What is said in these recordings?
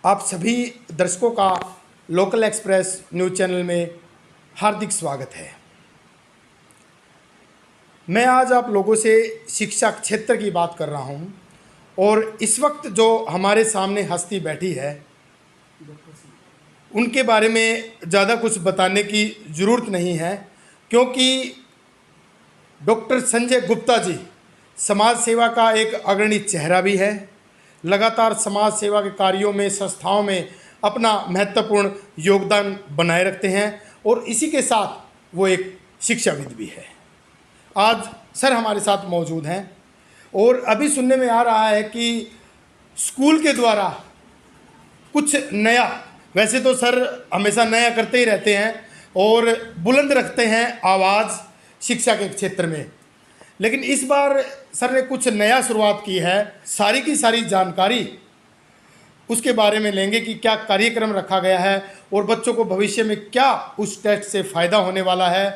आप सभी दर्शकों का लोकल एक्सप्रेस न्यूज़ चैनल में हार्दिक स्वागत है। मैं आज आप लोगों से शिक्षा क्षेत्र की बात कर रहा हूं और इस वक्त जो हमारे सामने हस्ती बैठी है उनके बारे में ज़्यादा कुछ बताने की ज़रूरत नहीं है, क्योंकि डॉक्टर संजय गुप्ता जी समाज सेवा का एक अग्रणी चेहरा भी है। लगातार समाज सेवा के कार्यों में, संस्थाओं में अपना महत्वपूर्ण योगदान बनाए रखते हैं और इसी के साथ वो एक शिक्षाविद भी है। आज सर हमारे साथ मौजूद हैं और अभी सुनने में आ रहा है कि स्कूल के द्वारा कुछ नया, वैसे तो सर हमेशा नया करते ही रहते हैं और बुलंद रखते हैं आवाज़ शिक्षा के क्षेत्र में, लेकिन इस बार सर ने कुछ नया शुरुआत की है। सारी की सारी जानकारी उसके बारे में लेंगे कि क्या कार्यक्रम रखा गया है और बच्चों को भविष्य में क्या उस टेस्ट से फ़ायदा होने वाला है।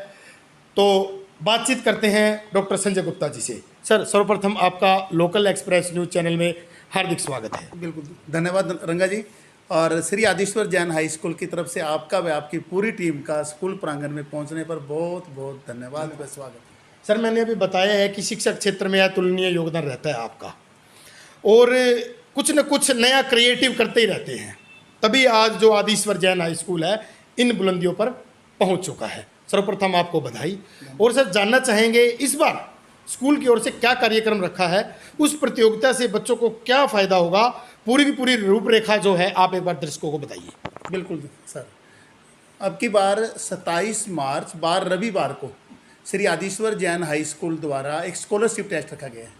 तो बातचीत करते हैं डॉक्टर संजय गुप्ता जी से। सर सर्वप्रथम आपका लोकल एक्सप्रेस न्यूज़ चैनल में हार्दिक स्वागत है। बिल्कुल, धन्यवाद रंगा जी। और श्री आदिश्वर जैन हाई स्कूल की तरफ से आपका व आपकी पूरी टीम का स्कूल प्रांगण में पहुंचने पर बहुत बहुत धन्यवाद व स्वागत है। सर मैंने अभी बताया है कि शिक्षा क्षेत्र में अतुलनीय योगदान रहता है आपका और कुछ न कुछ नया क्रिएटिव करते ही रहते हैं, तभी आज जो आदिश्वर जैन हाई स्कूल है इन बुलंदियों पर पहुंच चुका है। सर्वप्रथम आपको बधाई। और सर जानना चाहेंगे इस बार स्कूल की ओर से क्या कार्यक्रम रखा है, उस प्रतियोगिता से बच्चों को क्या फ़ायदा होगा, पूरी की पूरी रूपरेखा जो है आप एक बार दर्शकों को बताइए। बिल्कुल सर, अब की बार 27 मार्च बार रविवार को श्री आदिश्वर जैन हाई स्कूल द्वारा एक स्कॉलरशिप टेस्ट रखा गया है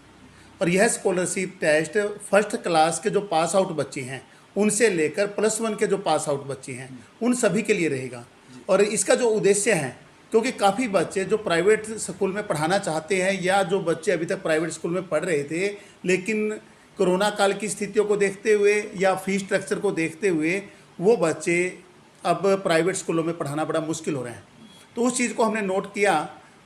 और यह स्कॉलरशिप टेस्ट फर्स्ट क्लास के जो पास आउट बच्चे हैं उनसे लेकर +1 के जो पास आउट बच्चे हैं उन सभी के लिए रहेगा। और इसका जो उद्देश्य है, क्योंकि काफ़ी बच्चे जो प्राइवेट स्कूल में पढ़ाना चाहते हैं या जो बच्चे अभी तक प्राइवेट स्कूल में पढ़ रहे थे लेकिन कोरोना काल की स्थितियों को देखते हुए या फीस स्ट्रक्चर को देखते हुए वो बच्चे अब प्राइवेट स्कूलों में पढ़ाना बड़ा मुश्किल हो रहे हैं, तो उस चीज़ को हमने नोट किया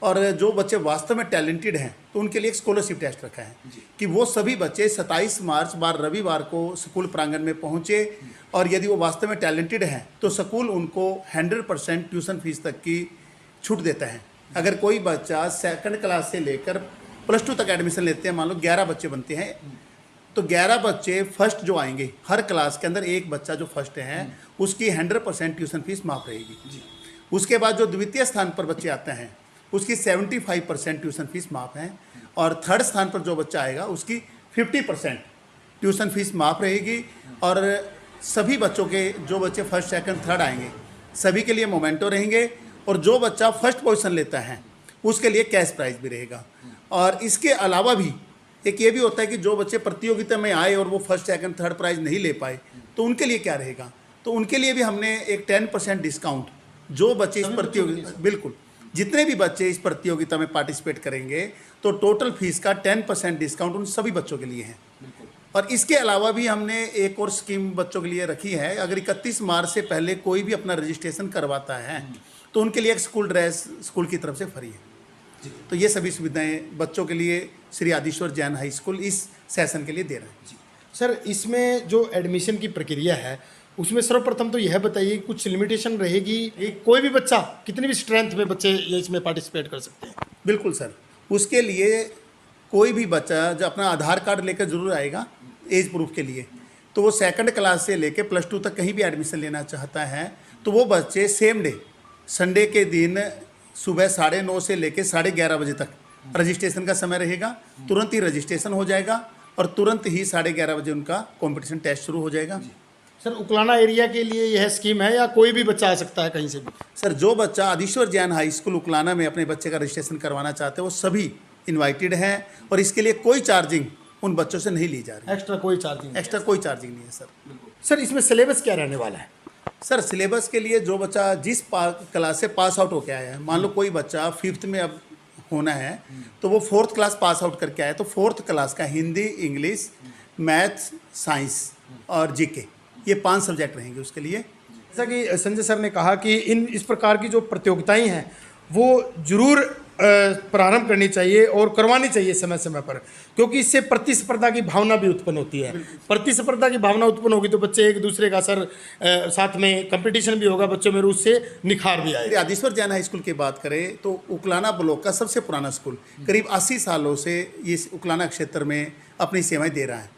और जो बच्चे वास्तव में टैलेंटेड हैं तो उनके लिए एक स्कॉलरशिप टेस्ट रखा है कि वो सभी बच्चे 27 मार्च बार रविवार को स्कूल प्रांगण में पहुँचे और यदि वो वास्तव में टैलेंटेड हैं तो स्कूल उनको 100% ट्यूशन फीस तक की छूट देता है। अगर कोई बच्चा सेकंड क्लास से लेकर +2 तक एडमिशन लेते हैं, मान लो 11 बच्चे बनते हैं, तो 11 बच्चे फर्स्ट जो आएंगे हर क्लास के अंदर एक बच्चा जो फर्स्ट है उसकी 100% ट्यूशन फीस माफ़ रहेगी। उसके बाद जो द्वितीय स्थान पर बच्चे आते हैं उसकी 75% ट्यूशन फीस माफ़ है और थर्ड स्थान पर जो बच्चा आएगा उसकी 50% ट्यूशन फीस माफ़ रहेगी। और सभी बच्चों के जो बच्चे फर्स्ट सेकंड थर्ड आएंगे सभी के लिए मोमेंटो रहेंगे और जो बच्चा फर्स्ट पोजीशन लेता है उसके लिए कैश प्राइज़ भी रहेगा। और इसके अलावा भी एक ये भी होता है कि जो बच्चे प्रतियोगिता में आए और वो फर्स्ट सेकंड थर्ड प्राइज़ नहीं ले पाए तो उनके लिए क्या रहेगा, तो उनके लिए भी हमने एक 10% डिस्काउंट, जो बच्चे इस प्रतियोगिता, बिल्कुल जितने भी बच्चे इस प्रतियोगिता में पार्टिसिपेट करेंगे तो टोटल फीस का 10% डिस्काउंट उन सभी बच्चों के लिए है। और इसके अलावा भी हमने एक और स्कीम बच्चों के लिए रखी है, अगर 31 मार्च से पहले कोई भी अपना रजिस्ट्रेशन करवाता है तो उनके लिए एक स्कूल ड्रेस स्कूल की तरफ से फ्री है। तो ये सभी सुविधाएं बच्चों के लिए श्री आदिश्वर जैन हाई स्कूल इस सेशन के लिए दे रहे हैं। सर इसमें जो एडमिशन की प्रक्रिया है उसमें सर्वप्रथम तो यह बताइए कुछ लिमिटेशन रहेगी, कोई भी बच्चा कितनी भी स्ट्रेंथ में बच्चे ये इसमें पार्टिसिपेट कर सकते हैं? बिल्कुल सर, उसके लिए कोई भी बच्चा जो अपना आधार कार्ड लेकर जरूर आएगा एज प्रूफ के लिए, तो वो सेकंड क्लास से लेकर +2 तक कहीं भी एडमिशन लेना चाहता है तो वो बच्चे सेम डे संडे के दिन सुबह 9:30 से लेकर 11:30 बजे तक रजिस्ट्रेशन का समय रहेगा। तुरंत ही रजिस्ट्रेशन हो जाएगा और तुरंत ही 11:30 बजे उनका कॉम्पिटिशन टेस्ट शुरू हो जाएगा। सर उकलाना एरिया के लिए यह स्कीम है या कोई भी बच्चा आ सकता है कहीं से भी? सर जो बच्चा आदिश्वर जैन हाई स्कूल उकलाना में अपने बच्चे का रजिस्ट्रेशन करवाना चाहते हैं वो सभी इनवाइटेड हैं और इसके लिए कोई चार्जिंग उन बच्चों से नहीं ली जा रही। एक्स्ट्रा कोई चार्जिंग नहीं है सर। सर इसमें सिलेबस क्या रहने वाला है? सर सिलेबस के लिए जो बच्चा जिस क्लास से पास आउट होकर आया है, मान लो कोई बच्चा 5th में अब होना है तो वो 4th क्लास पास आउट करके आया तो 4th क्लास का हिंदी, इंग्लिश, मैथ्स, साइंस और जीके, ये 5 सब्जेक्ट रहेंगे उसके लिए। जैसा कि संजय सर ने कहा कि इस प्रकार की जो प्रतियोगिताएं हैं वो ज़रूर प्रारंभ करनी चाहिए और करवानी चाहिए समय समय पर, क्योंकि इससे प्रतिस्पर्धा की भावना भी उत्पन्न होती है। प्रतिस्पर्धा की भावना उत्पन्न होगी तो बच्चे एक दूसरे का साथ में कंपटीशन भी होगा बच्चों में, उससे निखार भी आएगा। आदिश्वर जैन हाई स्कूल की बात करें तो उकलाना ब्लॉक का सबसे पुराना स्कूल करीब 80 सालों से इस उकलाना क्षेत्र में अपनी सेवाएं दे रहा है।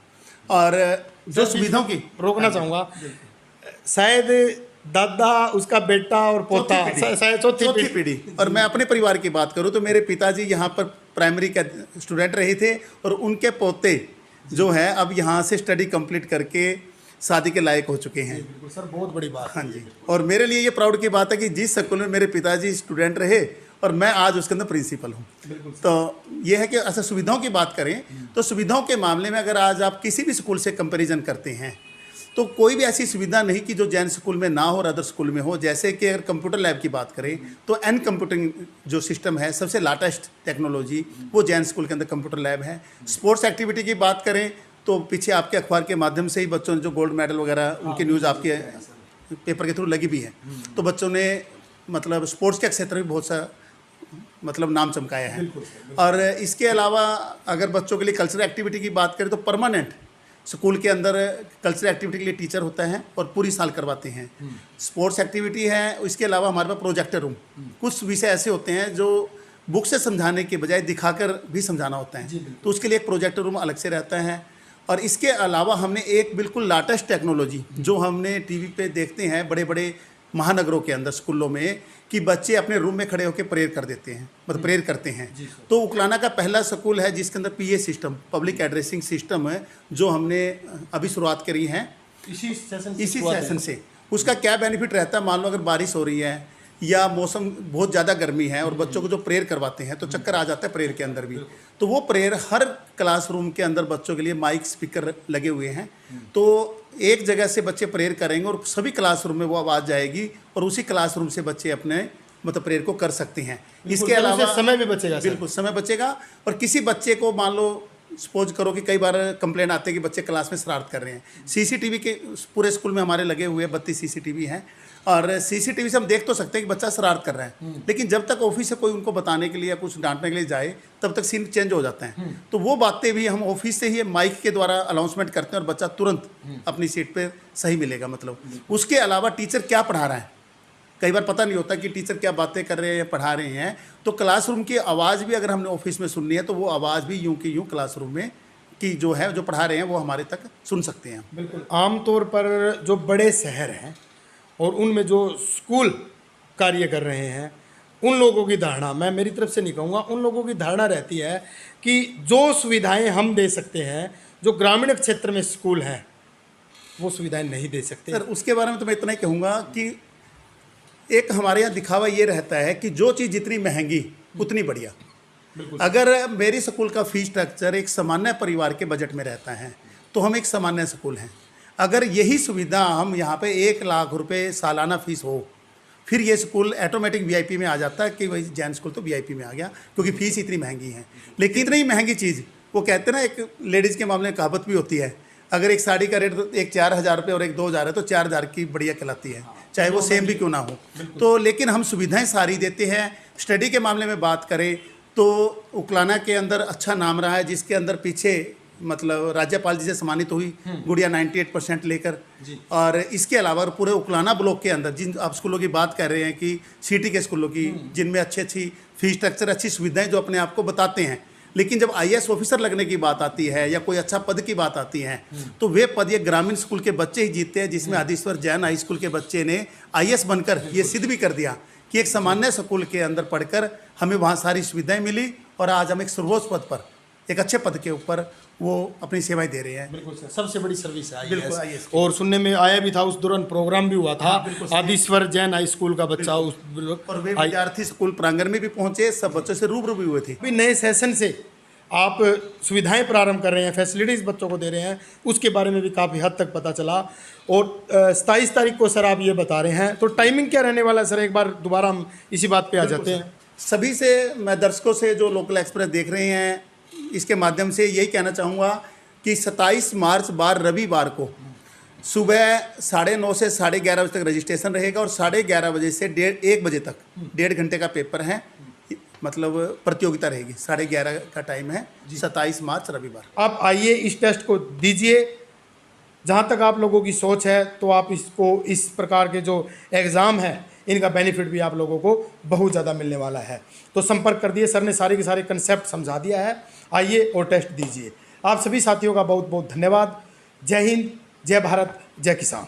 और जो सुविधाओं की रोकना चाहूँगा, शायद दादा, उसका बेटा और पोता, शायद चौथी पीढ़ी। और मैं अपने परिवार की बात करूं तो मेरे पिताजी यहाँ पर प्राइमरी के स्टूडेंट रहे थे और उनके पोते जो है अब यहाँ से स्टडी कंप्लीट करके शादी के लायक हो चुके हैं। सर बहुत बड़ी बात। हाँ जी, और मेरे लिए ये प्राउड की बात है कि जिस स्कूल में मेरे पिताजी स्टूडेंट रहे और मैं आज उसके अंदर प्रिंसिपल हूँ। तो ये है कि ऐसा सुविधाओं की बात करें तो सुविधाओं के मामले में अगर आज आप किसी भी स्कूल से कंपैरिजन करते हैं तो कोई भी ऐसी सुविधा नहीं कि जो जैन स्कूल में ना हो और अदर स्कूल में हो। जैसे कि अगर कंप्यूटर लैब की बात करें तो एन कंप्यूटिंग जो सिस्टम है, सबसे लेटेस्ट टेक्नोलॉजी, वो जैन स्कूल के अंदर कंप्यूटर लैब है। स्पोर्ट्स एक्टिविटी की बात करें तो पीछे आपके अखबार के माध्यम से ही बच्चों ने जो गोल्ड मेडल वगैरह उनकी न्यूज़ आपके पेपर के थ्रू लगी भी है। तो बच्चों ने मतलब स्पोर्ट्स के क्षेत्र में बहुत सा मतलब नाम चमकाया है। और इसके अलावा अगर बच्चों के लिए कल्चरल एक्टिविटी की बात करें तो परमानेंट स्कूल के अंदर कल्चरल एक्टिविटी के लिए टीचर होता है और पूरी साल करवाते हैं। स्पोर्ट्स एक्टिविटी है, इसके अलावा हमारे पास प्रोजेक्टर रूम, कुछ विषय ऐसे होते हैं जो बुक से समझाने के बजाय दिखाकर भी समझाना होता है, तो उसके लिए एक प्रोजेक्टर रूम अलग से रहता है। और इसके अलावा हमने एक बिल्कुल लेटेस्ट टेक्नोलॉजी जो हमने टीवी पे देखते हैं बड़े बड़े महानगरों के अंदर स्कूलों में कि बच्चे अपने रूम में खड़े होकर प्रेयर कर देते हैं, मतलब प्रेयर करते हैं। तो उकलाना का पहला स्कूल है जिसके अंदर PA system, public addressing system है, जो हमने अभी शुरुआत करी है इसी सेशन से। उसका क्या बेनिफिट रहता है, मान लो अगर बारिश हो रही है या मौसम बहुत ज़्यादा गर्मी है और बच्चों को जो प्रेयर करवाते हैं तो चक्कर आ जाता है प्रेयर के अंदर भी, तो वो प्रेयर हर क्लासरूम के अंदर बच्चों के लिए माइक स्पीकर लगे हुए हैं। तो एक जगह से बच्चे प्रेयर करेंगे और सभी क्लासरूम में वो आवाज़ जाएगी और उसी क्लासरूम से बच्चे अपने मतलब प्रेयर को कर सकते हैं। इसके अलावा समय भी बचेगा। बिल्कुल समय बचेगा। और किसी बच्चे को मान लो सपोज करो कि कई बार कंप्लेंट आते हैं कि बच्चे क्लास में शरारत कर रहे हैं, सीसीटीवी के पूरे स्कूल में हमारे लगे हुए 32 सीसीटीवी हैं और सीसीटीवी से हम देख तो सकते हैं कि बच्चा शरारत कर रहा है, लेकिन जब तक ऑफिस से कोई उनको बताने के लिए या कुछ डांटने के लिए जाए तब तक सीन चेंज हो जाता है। तो वो बातें भी हम ऑफिस से ही माइक के द्वारा अनाउंसमेंट करते हैं और बच्चा तुरंत अपनी सीट पर सही मिलेगा। मतलब उसके अलावा टीचर क्या पढ़ा रहा है, कई बार पता नहीं होता कि टीचर क्या बातें कर रहे हैं या पढ़ा रहे हैं, तो क्लासरूम की आवाज़ भी अगर हमने ऑफिस में सुननी है तो वो आवाज़ भी यूं की यूं क्लासरूम में की जो है जो पढ़ा रहे हैं वो हमारे तक सुन सकते हैं। बिल्कुल। आमतौर पर जो बड़े शहर हैं और उनमें जो स्कूल कार्य कर रहे हैं उन लोगों की धारणा, मैं मेरी तरफ से नहीं कहूँगा, उन लोगों की धारणा रहती है कि जो सुविधाएं हम दे सकते हैं जो ग्रामीण क्षेत्र में स्कूल हैं वो सुविधाएं नहीं दे सकते। सर उसके बारे में तो मैं इतना ही कहूँगा कि एक हमारे यहाँ दिखावा ये रहता है कि जो चीज़ जितनी महंगी उतनी बढ़िया। अगर मेरी स्कूल का फीस स्ट्रक्चर एक सामान्य परिवार के बजट में रहता है तो हम एक सामान्य स्कूल हैं। अगर यही सुविधा हम यहाँ पे 1 लाख रुपए सालाना फीस हो, फिर ये स्कूल ऑटोमेटिक वीआईपी में आ जाता है कि भाई जैन स्कूल तो वीआईपी में आ गया क्योंकि फ़ीस इतनी महंगी है। लेकिन इतनी महंगी चीज़, वो कहते हैं ना, एक लेडीज़ के मामले में कहावत भी होती है, अगर एक साड़ी का रेट एक 4,000 रुपये और एक 2,000 है तो 4,000 की बढ़िया कहलाती है, चाहे वो सेम भी क्यों ना हो। तो लेकिन हम सुविधाएं सारी देते हैं। स्टडी के मामले में बात करें तो उकलाना के अंदर अच्छा नाम रहा है, जिसके अंदर पीछे मतलब राज्यपाल जी से सम्मानित हुई गुड़िया 98% लेकर। और इसके अलावा पूरे उकलाना ब्लॉक के अंदर जिन आप स्कूलों की बात कर रहे हैं कि सिटी के स्कूलों की, जिनमें अच्छी फीस स्ट्रक्चर, अच्छी सुविधाएं जो अपने आप को बताते हैं, लेकिन जब आईएएस ऑफिसर लगने की बात आती है या कोई अच्छा पद की बात आती है तो वे पद ये ग्रामीण स्कूल के बच्चे ही जीतते हैं, जिसमें आदिश्वर जैन हाई स्कूल के बच्चे ने आईएएस बनकर ये सिद्ध भी कर दिया कि एक सामान्य स्कूल के अंदर पढ़कर हमें वहाँ सारी सुविधाएं मिली और आज हम एक सर्वोच्च पद पर, एक अच्छे पद के ऊपर वो अपनी सेवाएं दे रहे हैं। बिल्कुल सर, सबसे बड़ी सर्विस है बिल्कुल आईएएस। और सुनने में आया भी था, उस दौरान प्रोग्राम भी हुआ था, आदिश्वर जैन हाई स्कूल का बच्चा उस और वे विद्यार्थी स्कूल प्रांगण में भी पहुंचे, सब बच्चों से रूबरू भी हुए थे। अभी नए सेशन से आप सुविधाएं प्रारंभ कर रहे हैं, फैसिलिटीज़ बच्चों को दे रहे हैं, उसके बारे में भी काफ़ी हद तक पता चला। और 27 तारीख को सर आप ये बता रहे हैं, तो टाइमिंग क्या रहने वाला है सर? एक बार दोबारा हम इसी बात पे आ जाते हैं। सभी से मैं दर्शकों से जो लोकल एक्सप्रेस देख रहे हैं इसके माध्यम से यही कहना चाहूँगा कि 27 मार्च बार रविवार को सुबह 9:30 से 11:30 बजे तक रजिस्ट्रेशन रहेगा और 11:30 बजे से 1 बजे तक 1.5 घंटे का पेपर है। मतलब प्रतियोगिता रहेगी। 11:30 का टाइम है, 27 मार्च रविवार। आप आइए, इस टेस्ट को दीजिए। जहाँ तक आप लोगों की सोच है तो आप इसको, इस प्रकार के जो एग्ज़ाम है इनका बेनिफिट भी आप लोगों को बहुत ज़्यादा मिलने वाला है। तो संपर्क कर दिए, सर ने सारे के सारे कंसेप्ट समझा दिया है। आइए और टेस्ट दीजिए। आप सभी साथियों का बहुत बहुत धन्यवाद। जय हिंद, जय भारत, जय किसान।